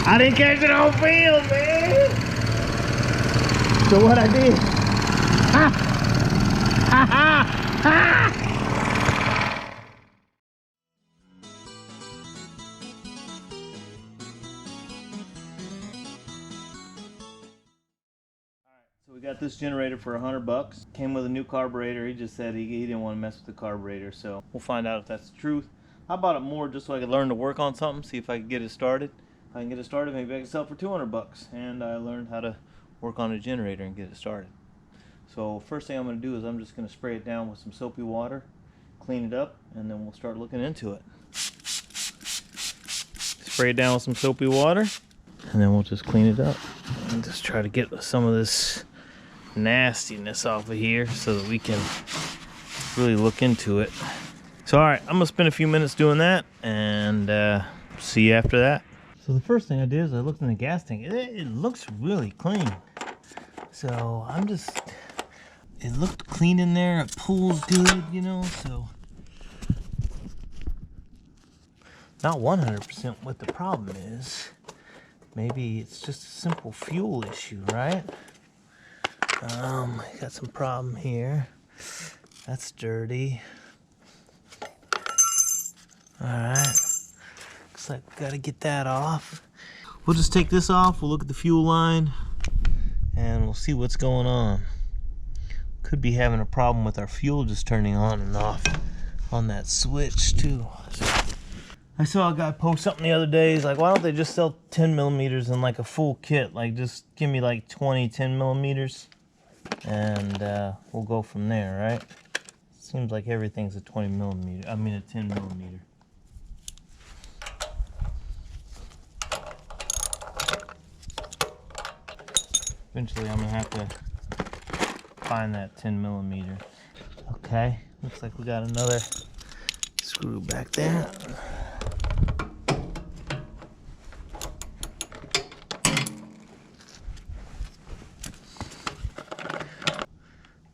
I didn't catch it on film, man. So what I did, ha, ha, ha, ha. So we got this generator for $100. Came with a new carburetor. He just said he didn't want to mess with the carburetor, so we'll find out if that's the truth. I bought it more just so I could learn to work on something, see if I could get it started. If I can get it started, maybe I can sell it for $200. And I learned how to work on a generator and get it started. So first thing I'm going to do is I'm just going to spray it down with some soapy water, clean it up, and then we'll start looking into it. Spray it down with some soapy water, and then we'll just clean it up and just try to get some of this nastiness off of here so that we can really look into it. So alright, I'm gonna spend a few minutes doing that and see you after that. So the first thing I did is I looked in the gas tank. It looks really clean. So it looked clean in there. It pulls good, you know, so not 100% what the problem is. Maybe it's just a simple fuel issue, right? Got some problem here. That's dirty. Alright. Looks like we gotta get that off. We'll just take this off, we'll look at the fuel line, and we'll see what's going on. Could be having a problem with our fuel just turning on and off on that switch too. I saw a guy post something the other day. He's like, why don't they just sell 10 millimeters in like a full kit? Like just give me like 20 10 millimeters and we'll go from there, right? Seems like everything's a 20 millimeter. I mean a 10 millimeter. Eventually I'm gonna have to find that 10 millimeter. Okay, looks like we got another screw back there.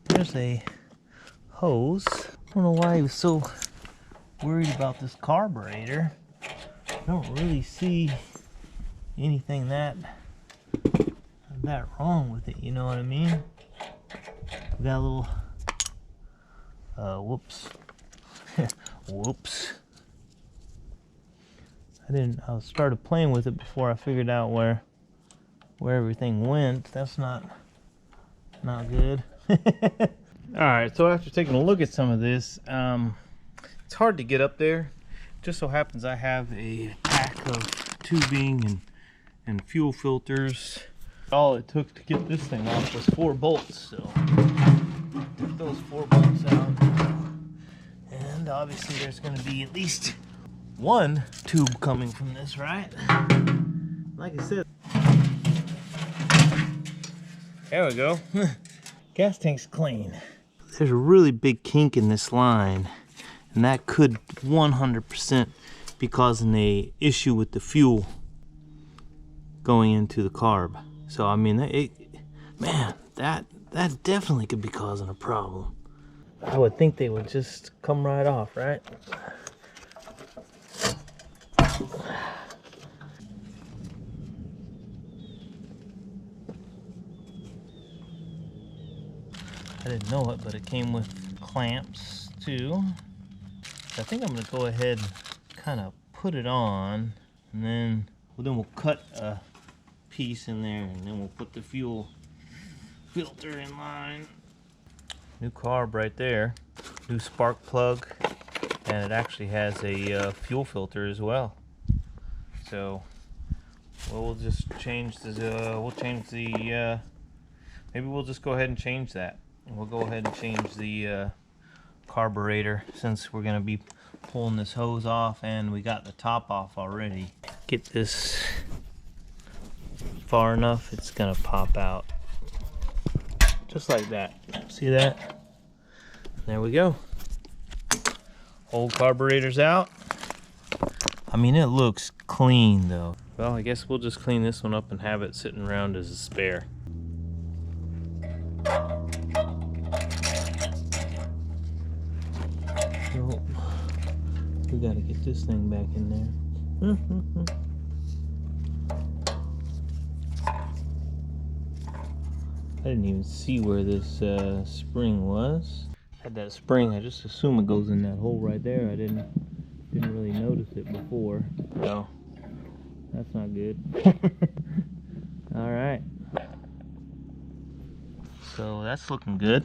There's a hose. I don't know why he was so worried about this carburetor. I don't really see anything that wrong with it, you know what I mean? We got a little whoops. Whoops. I started playing with it before I figured out where everything went. That's not good. Alright, so after taking a look at some of this, it's hard to get up there. Just so happens I have a pack of tubing and fuel filters. All it took to get this thing off was 4 bolts, so took those 4 bolts out. And obviously there's going to be at least 1 tube coming from this, right? Like I said, there we go. Gas tank's clean. There's a really big kink in this line, and that could 100% be causing an issue with the fuel going into the carb. So I mean, man, that definitely could be causing a problem. I would think they would just come right off, right? I didn't know it, but it came with clamps too. I think I'm gonna go ahead and kind of put it on, and then we'll cut a piece in there, and then we'll put the fuel filter in line. New carb right there, new spark plug, and it actually has a fuel filter as well. So we'll just change the maybe we'll just go ahead and change that. We'll go ahead and change the carburetor, since we're going to be pulling this hose off and we got the top off already. Get this far enough, it's going to pop out. Just like that. See that? There we go. Old carburetor's out. I mean, it looks clean though. Well, I guess we'll just clean this one up and have it sitting around as a spare. So, we gotta get this thing back in there. I didn't even see where this spring was. Had that spring, I just assume it goes in that hole right there. I didn't really notice it before. So that's not good. All right. So that's looking good.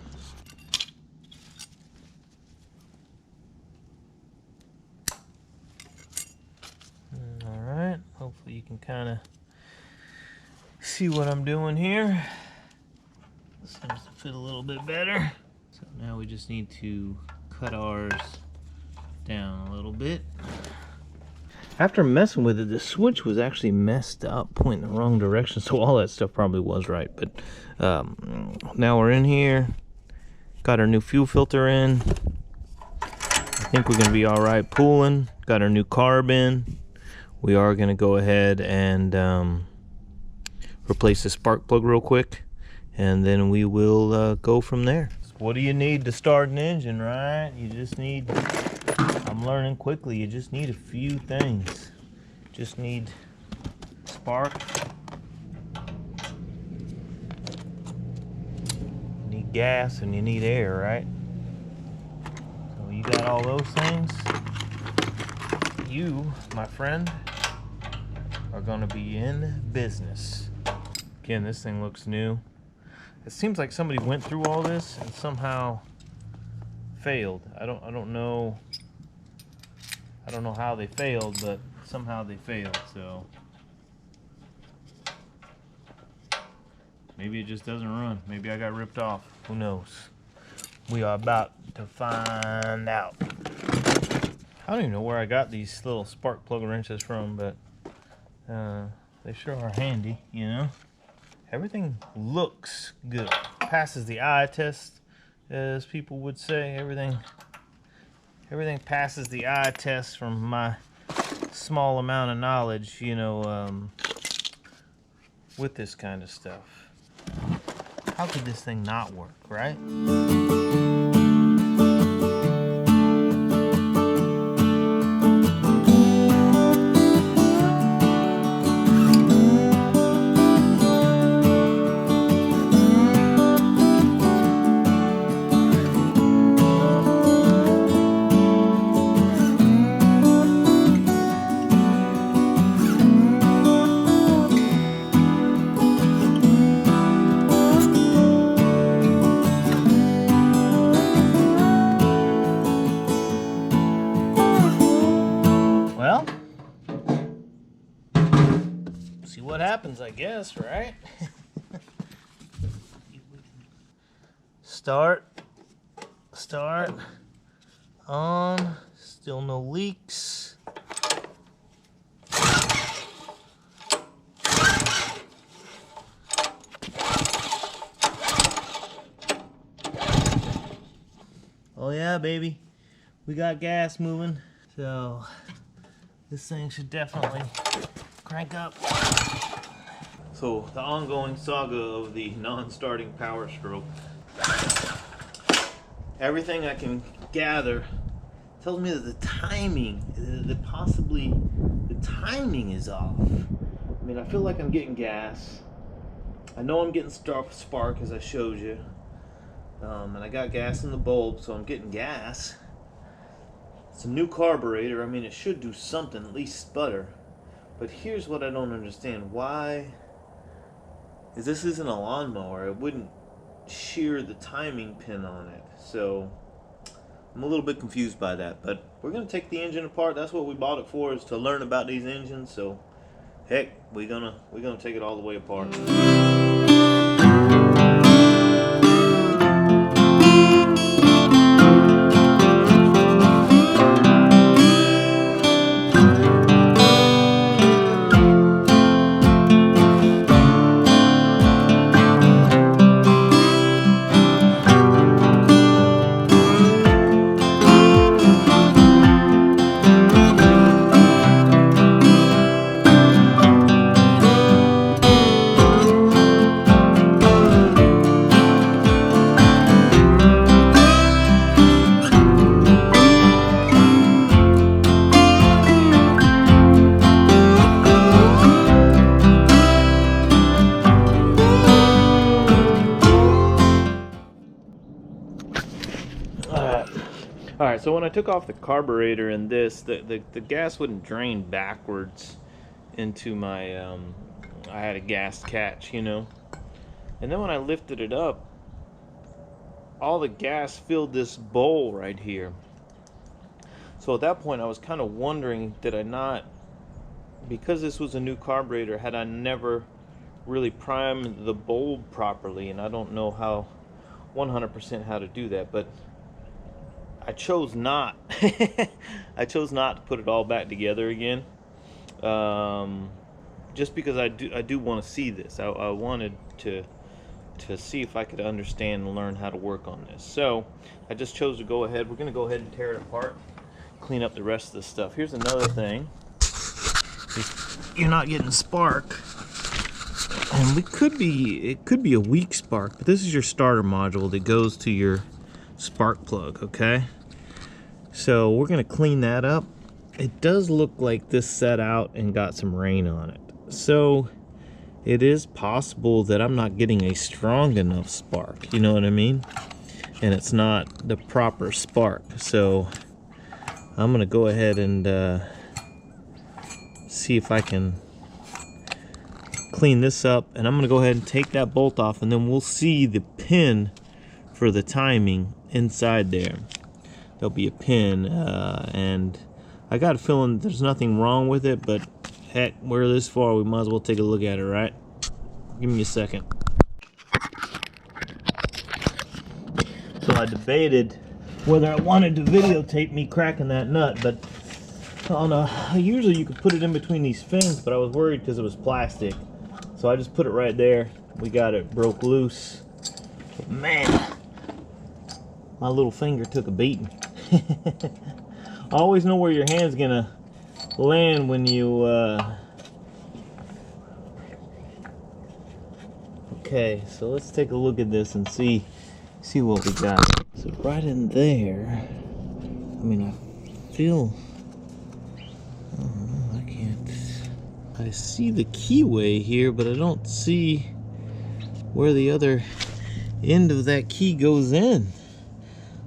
All right. Hopefully you can kind of see what I'm doing here. Seems to fit a little bit better. So now we just need to cut ours down a little bit. After messing with it, the switch was actually messed up, pointing the wrong direction, so all that stuff probably was right. But now we're in here, got our new fuel filter in. I think we're gonna be all right pulling. Got our new carb in. We are gonna go ahead and replace the spark plug real quick, and then we will go from there. What do you need to start an engine, right? You just need, I'm learning quickly, you just need a few things. Just need spark, you need gas, and you need air, right? So you got all those things, you, my friend, are gonna be in business. Again, this thing looks new. It seems like somebody went through all this and somehow failed. I don't know how they failed, but somehow they failed. So maybe it just doesn't run. Maybe I got ripped off. Who knows? We are about to find out. I don't even know where I got these little spark plug wrenches from, but they sure are handy, you know. Everything looks good. Passes the eye test, as people would say. Everything passes the eye test from my small amount of knowledge, you know, with this kind of stuff. How could this thing not work, right? What happens, I guess, right? Start on, still no leaks. Oh yeah, baby, we got gas moving, so this thing should definitely crank up. So the ongoing saga of the non-starting power stroke. Everything I can gather tells me that the timing, possibly the timing is off. I mean, I feel like I'm getting gas. I know I'm getting spark, as I showed you. And I got gas in the bulb, so I'm getting gas. It's a new carburetor. I mean, it should do something, at least sputter. But here's what I don't understand. Why? Is this isn't a lawnmower, it wouldn't shear the timing pin on it. So I'm a little bit confused by that. But we're gonna take the engine apart. That's what we bought it for, is to learn about these engines. So heck, we're gonna take it all the way apart. Alright, so when I took off the carburetor in this, the gas wouldn't drain backwards into my, I had a gas catch, you know. And then when I lifted it up, all the gas filled this bowl right here. So at that point I was kind of wondering, did I not, because this was a new carburetor, had I never really primed the bulb properly? And I don't know how 100% how to do that, but I chose not. I chose not to put it all back together again, just because I do want to see this. I wanted to see if I could understand and learn how to work on this. So I just chose to go ahead. We're going to go ahead and tear it apart, clean up the rest of the stuff. Here's another thing. If you're not getting spark, and it could be a weak spark, but this is your starter module that goes to your spark plug, okay? So we're going to clean that up. It does look like this set out and got some rain on it. So it is possible that I'm not getting a strong enough spark, you know what I mean? And it's not the proper spark. So I'm going to go ahead and see if I can clean this up. And I'm going to go ahead and take that bolt off, and then we'll see the pin for the timing inside there. There'll be a pin, and I got a feeling there's nothing wrong with it, but heck, we're this far, we might as well take a look at it, right? Give me a second. So I debated whether I wanted to videotape me cracking that nut, but on usually you could put it in between these fins, but I was worried because it was plastic. So I just put it right there. We got it broke loose. But man, my little finger took a beating. I always know where your hand's gonna land when you okay, so let's take a look at this and see what we got. So right in there, I mean, I feel, I can't, I see the keyway here, but I don't see where the other end of that key goes in.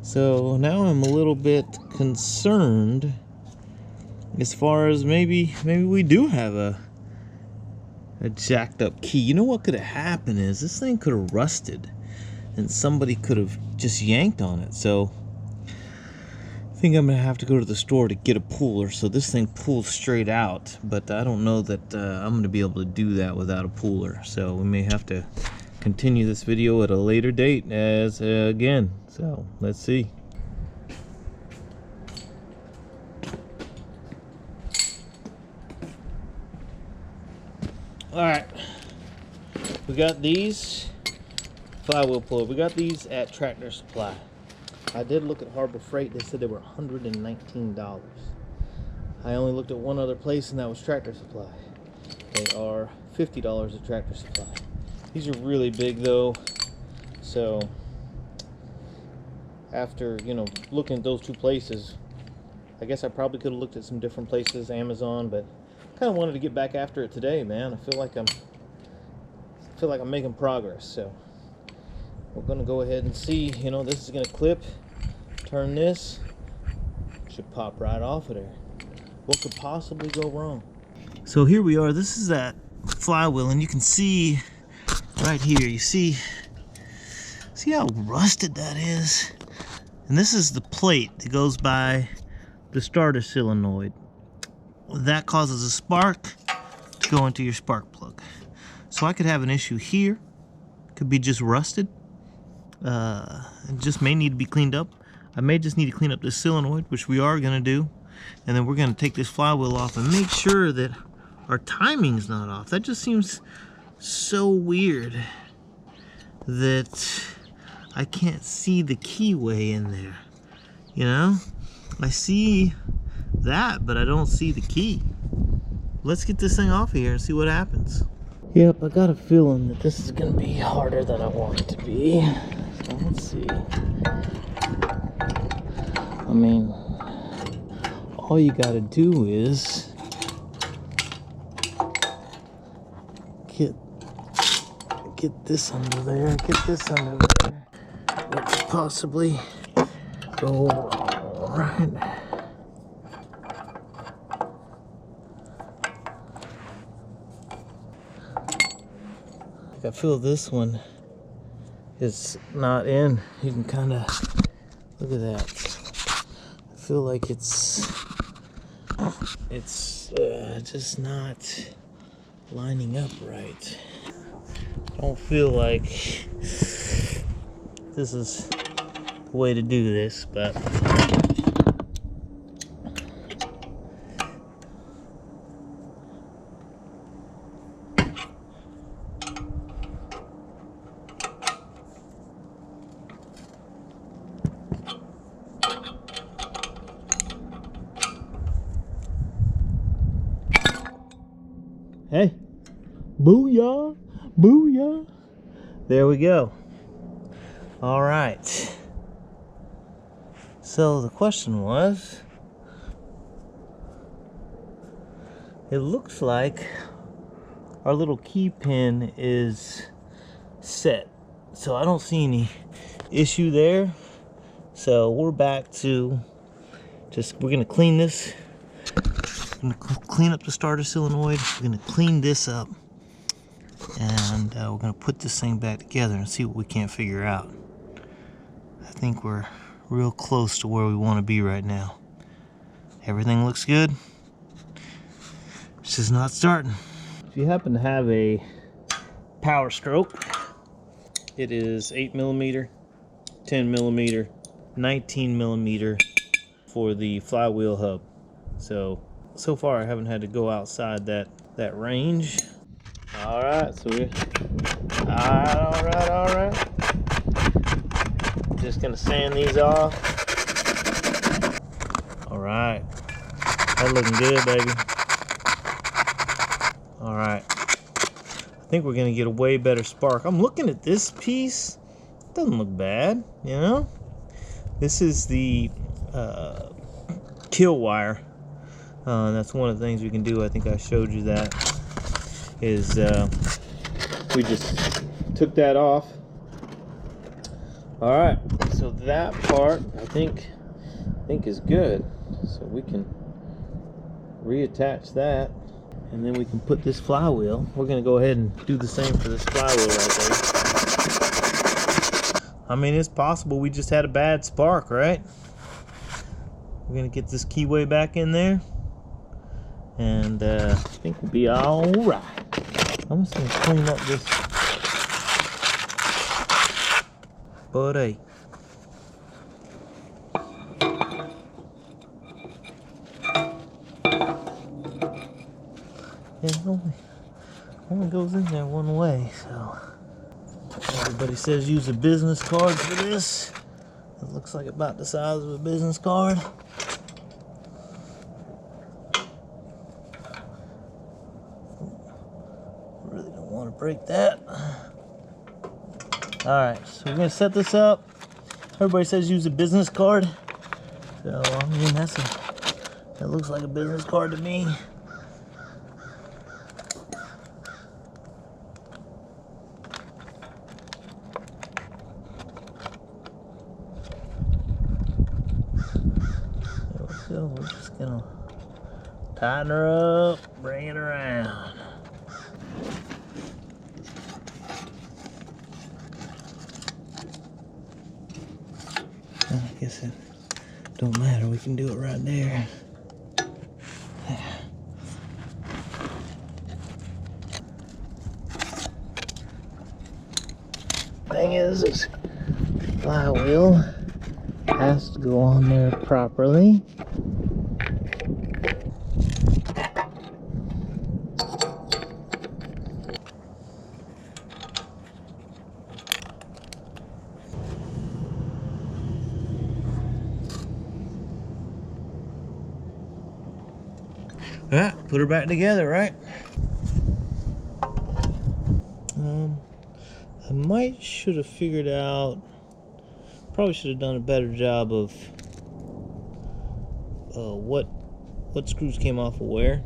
So now I'm a little bit concerned as far as maybe we do have a jacked up key. You know what could have happened is this thing could have rusted and somebody could have just yanked on it. So I think I'm gonna have to go to the store to get a puller so this thing pulls straight out, but I don't know that I'm gonna be able to do that without a puller. So we may have to continue this video at a later date as again. So let's see. All right, we got these flywheel puller. We got these at Tractor Supply. I did look at Harbor Freight. They said they were $119. I only looked at one other place, and that was Tractor Supply. They are $50 at Tractor Supply. These are really big though, so after, you know, looking at those two places, I guess I probably could have looked at some different places, Amazon, but I kind of wanted to get back after it today, man. I feel like I'm making progress. So we're gonna go ahead and see. You know, this is gonna clip, turn this, should pop right off of there. What could possibly go wrong? So here we are. This is that flywheel, and you can see right here, you see how rusted that is? And this is the plate that goes by the starter solenoid. That causes a spark to go into your spark plug. So I could have an issue here. Could be just rusted. It just may need to be cleaned up. I may just need to clean up this solenoid, which we are going to do. And then we're going to take this flywheel off and make sure that our timing's not off. That just seems so weird that I can't see the keyway in there. You know, I see that, but I don't see the key. Let's get this thing off of here and see what happens. Yep, I got a feeling that this is gonna be harder than I want it to be. So let's see. I mean, all you gotta do is get this under there, get this under there. Let's possibly go All right. I feel this one is not in. You can kind of look at that. I feel like it's just not lining up right. I don't feel like this is the way to do this, but hey, booyah, booyah. There we go. All right. So the question was, it looks like our little key pin is set. So I don't see any issue there. So we're back to we're gonna clean this. We're gonna clean up the starter solenoid. We're gonna clean this up, and we're gonna put this thing back together and see what we can't figure out. I think we're real close to where we want to be right now. Everything looks good. It's just not starting. If you happen to have a Power Stroke, it is 8mm, 10mm, 19mm for the flywheel hub. So far I haven't had to go outside that range. All right, so we're all right. Just gonna sand these off. All right, that's looking good, baby. All right, I think we're gonna get a way better spark. I'm looking at this piece. It doesn't look bad, you know. This is the kill wire. That's one of the things we can do. I think I showed you that. Is we just took that off. All right, so that part I think is good. So we can reattach that, and then we can put this flywheel. We're gonna go ahead and do the same for this flywheel right there. I mean, it's possible we just had a bad spark, right? We're gonna get this keyway back in there, and I think we'll be all right. I'm just gonna clean up this buddy. It only goes in there one way, so everybody says use a business card for this. It looks like about the size of a business card. Really don't want to break that. Alright, so we're going to set this up. Everybody says use a business card. So, I mean, that looks like a business card to me. So we're just gonna tighten her up, bring it around. I guess it don't matter, we can do it right there. Thing is, this flywheel has to go on there properly. Alright, put her back together, right? I should have figured out, probably should have done a better job of what screws came off of where.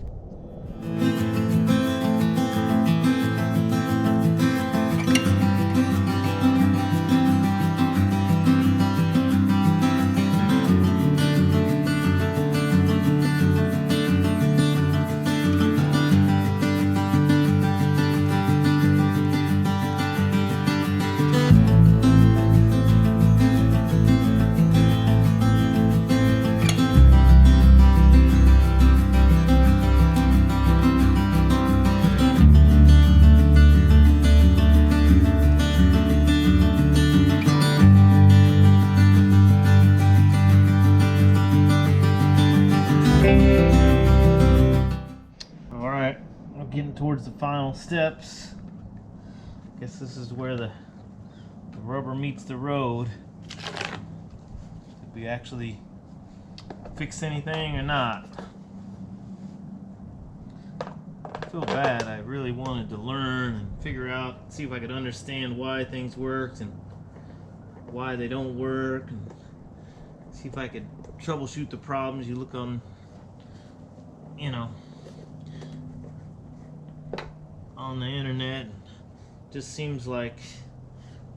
we're getting towards the final steps. Guess this is where the rubber meets the road. Did we actually fix anything or not? I feel bad. I really wanted to learn and figure out, see if I could understand why things worked and why they don't work, and see if I could troubleshoot the problems. You look on, you know, on the internet, and it just seems like,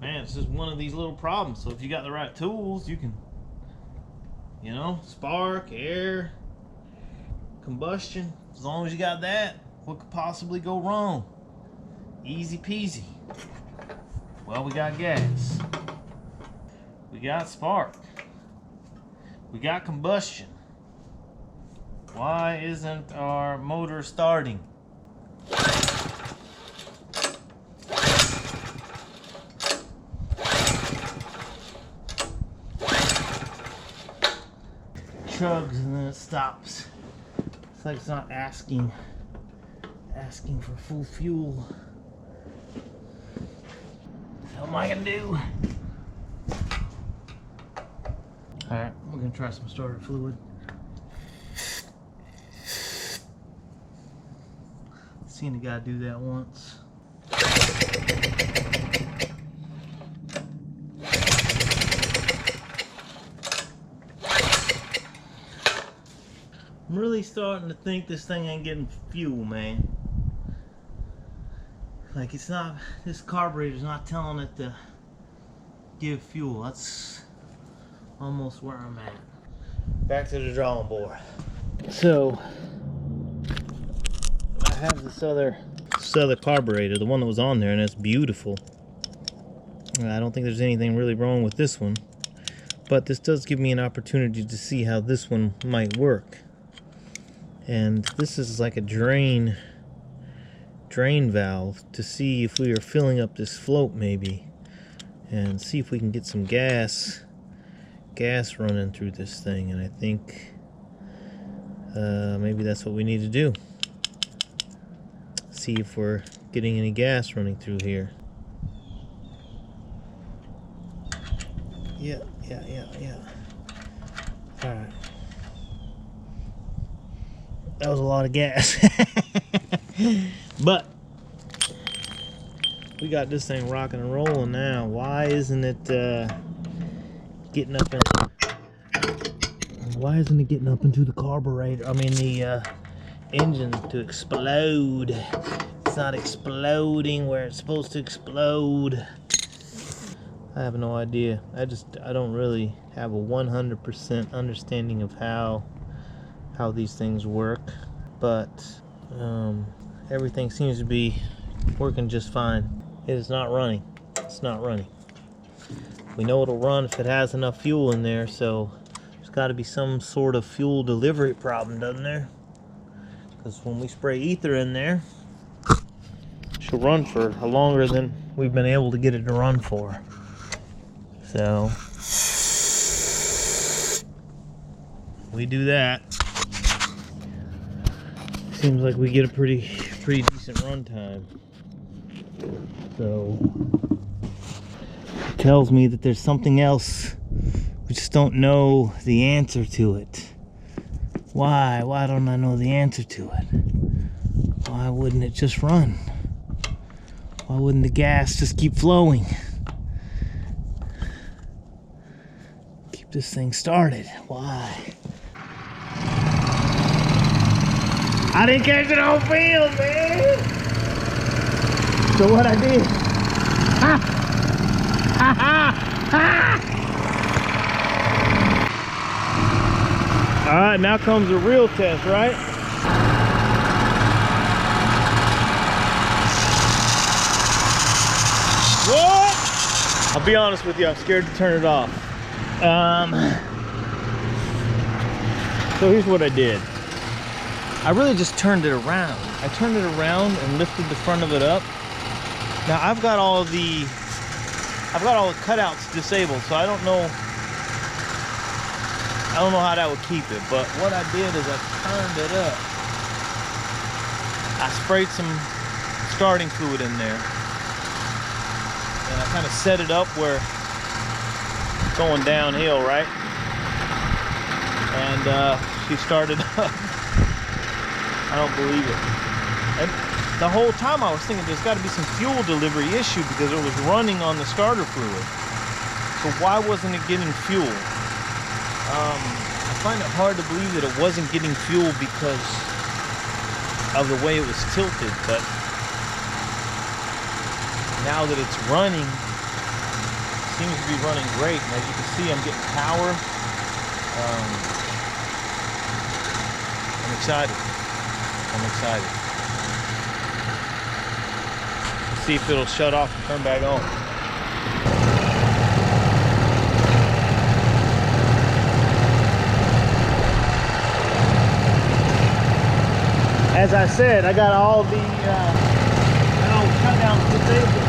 man, it's just one of these little problems. So if you got the right tools, you can, you know, spark, air, combustion. As long as you got that, what could possibly go wrong? Easy peasy. Well, we got gas. We got spark. We got combustion. Why isn't our motor starting? Chugs and then it stops. It's like it's not asking for full fuel. What am I gonna do? Alright, we're gonna try some starter fluid. Seen a guy do that once. I'm really starting to think this thing ain't getting fuel, man. Like, it's not, this carburetor's not telling it to give fuel. That's almost where I'm at. Back to the drawing board. So I have this other carburetor, the one that was on there, and it's beautiful. I don't think there's anything really wrong with this one, but this does give me an opportunity to see how this one might work. And this is like a drain valve to see if we are filling up this float maybe, and see if we can get some gas running through this thing. And I think maybe that's what we need to do. See if we're getting any gas running through here. Yeah. Alright. That was a lot of gas. But we got this thing rocking and rolling now. Why isn't it getting up into the carburetor? I mean the engine to explode. It's not exploding where it's supposed to explode. I have no idea. I don't really have a 100% understanding of how these things work, but everything seems to be working just fine. It is not running. It's not running. We know it'll run if it has enough fuel in there, so there's got to be some sort of fuel delivery problem, doesn't there? Because when we spray ether in there, she'll run for longer than we've been able to get it to run for. So we do that. Seems like we get a pretty decent run time. So it tells me that there's something else. We just don't know the answer to it. Why don't I know the answer to it? Why wouldn't it just run? Why wouldn't the gas just keep flowing? Keep this thing started. Why? I didn't catch it on film, man. So what I did? All right, now comes the real test, right? What? I'll be honest with you, I'm scared to turn it off. So here's what I did. I really just turned it around. I turned it around and lifted the front of it up. Now I've got all the cutouts disabled, so I don't know how that would keep it. But what I did is I turned it up I sprayed some starting fluid in there, and I kind of set it up where it's going downhill, right? And she started up. I don't believe it. And the whole time I was thinking there's got to be some fuel delivery issue because it was running on the starter fluid. So why wasn't it getting fuel? I find it hard to believe that it wasn't getting fuel because of the way it was tilted, but now that it's running, it seems to be running great. And as you can see, I'm getting power. I'm excited. I'm excited. Let's see if it'll shut off and turn back on. As I said, I got all the shutdowns disabled.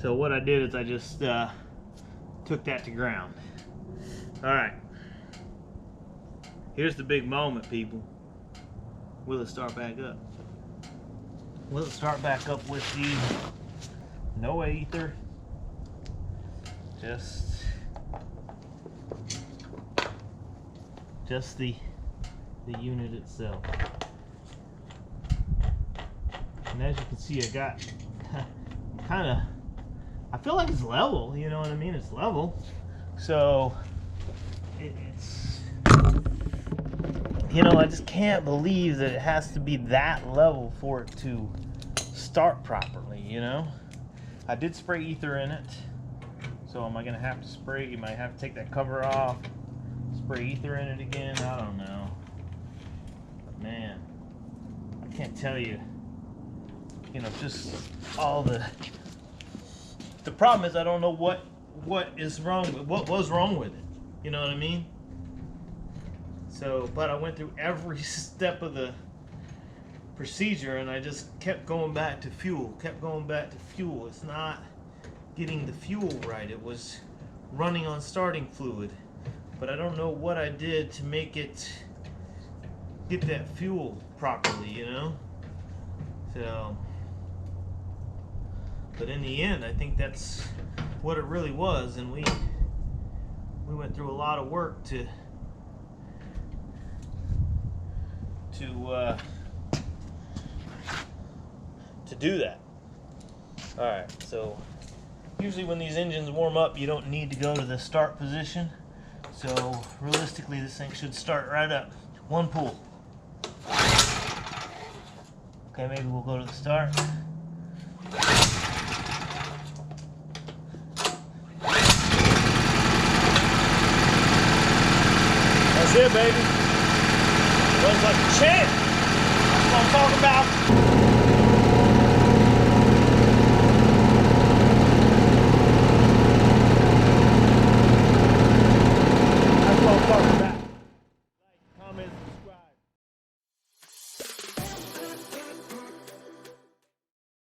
So what I did is I just took that to ground. All right. Here's the big moment, people. Will it start back up? Will it start back up with the no ether? Just the unit itself. And as you can see, I got I feel like it's level, you know what I mean? It's level. So it's, you know, I just can't believe that it has to be that level for it to start properly, you know? I did spray ether in it. So am I gonna have to spray? You might have to take that cover off. Spray ether in it again. I don't know. But man, I can't tell you. You know, just all the problem is I don't know what is wrong with what was wrong with it. You know what I mean? So, but I went through every step of the procedure and I just kept going back to fuel. Kept going back to fuel. It's not getting the fuel right. It was running on starting fluid. But I don't know what I did to make it get that fuel properly, you know? So, but in the end, I think that's what it really was, and we went through a lot of work to do that. All right, so usually when these engines warm up, you don't need to go to the start position. So realistically, this thing should start right up. One pull. Okay, maybe we'll go to the start. That's it, baby. Runs like a champ. That's what I'm talking about.